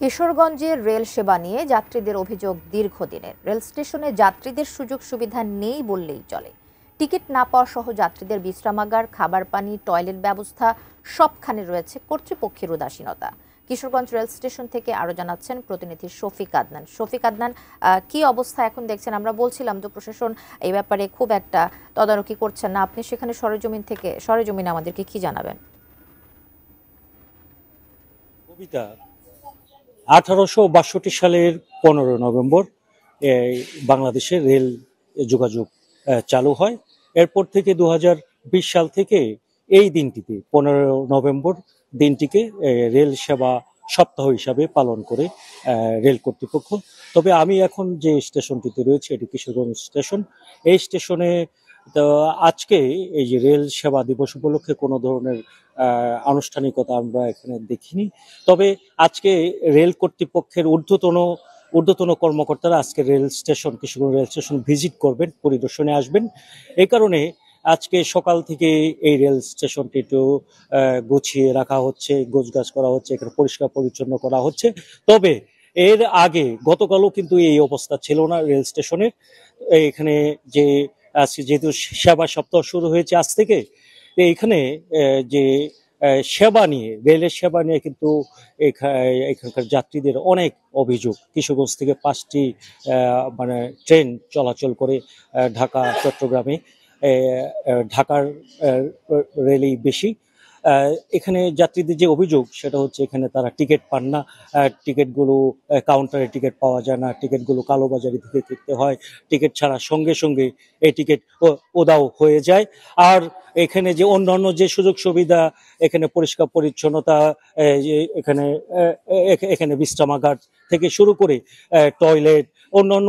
কিশোরগঞ্জের রেল সেবা নিয়ে যাত্রীদের অভিযোগ দীর্ঘদিনের। রেল স্টেশনে যাত্রীদের সুযোগ সুবিধা নেই বললেই চলে। টিকিট না পাওয়া সহ যাত্রীদের বিশ্রামাগার, খাবার পানি, টয়লেট ব্যবস্থা সবখানে রয়েছে কর্তৃপক্ষের উদাসীনতা। কিশোরগঞ্জ রেল স্টেশন থেকে আরো জানাচ্ছেন প্রতিনিধি শফিক আদনান। শফিক আদনান, কি অবস্থা এখন দেখছেন? আমরা বলছিলাম যে প্রশাসন এই ব্যাপারে খুব একটা তদারকি করছেন না, আপনি সেখানে সরেজমিনে আমাদেরকে কি জানাবেন? কবিতা 1862 সালের 15 নভেম্বর বাংলাদেশে রেল যোগাযোগ চালু হয়। এরপর থেকে 2020 সাল থেকে এই দিনটিতে 15 নভেম্বর দিনটিকে রেল সেবা সপ্তাহ হিসাবে পালন করে রেল কর্তৃপক্ষ। তবে আমি এখন যে স্টেশনটিতে রয়েছে এটি কিশোরগঞ্জ স্টেশন। এই স্টেশনে তো আজকে এই যে রেল সেবা দিবস উপলক্ষে কোনো ধরনের আনুষ্ঠানিকতা আমরা এখানে দেখিনি। তবে আজকে রেল কর্তৃপক্ষের ঊর্ধ্বতন কর্মকর্তারা আজকে rail station Kishoreganj rail station visit করবেন, পরিদর্শনে আসবেন। এই কারণে আজকে সকাল থেকে এই রেল স্টেশনটি একটু গুছিয়ে রাখা হচ্ছে, গোছগাছ করা হচ্ছে, এখানে পরিষ্কার পরিচ্ছন্ন করা হচ্ছে। তবে এর আগে গতকালও কিন্তু এই অবস্থা ছিল না রেল স্টেশনের। এখানে যে আজকে যেহেতু সেবা সপ্তাহ শুরু হয়েছে আজ থেকে, এখানে যে সেবা নিয়ে রেলের সেবা নিয়ে কিন্তু এখানকার যাত্রীদের অনেক অভিযোগ। কিশোরগঞ্জ থেকে 5টি মানে ট্রেন চলাচল করে ঢাকা চট্টগ্রামে। ঢাকার রেলেই বেশি। এখানে যাত্রীদের যে অভিযোগ সেটা হচ্ছে এখানে তারা টিকিট পান না, টিকিটগুলো কাউন্টারে টিকিট পাওয়া যায় না, টিকিটগুলো কালোবাজারি থেকে কিনতে হয়, টিকিট ছাড়া সঙ্গে সঙ্গে এই টিকিট উধাও হয়ে যায়। আর এখানে যে অন্যান্য যে সুযোগ সুবিধা, এখানে পরিষ্কার পরিচ্ছন্নতা, এখানে বিশ্রামাগার থেকে শুরু করে টয়লেট, অন্যান্য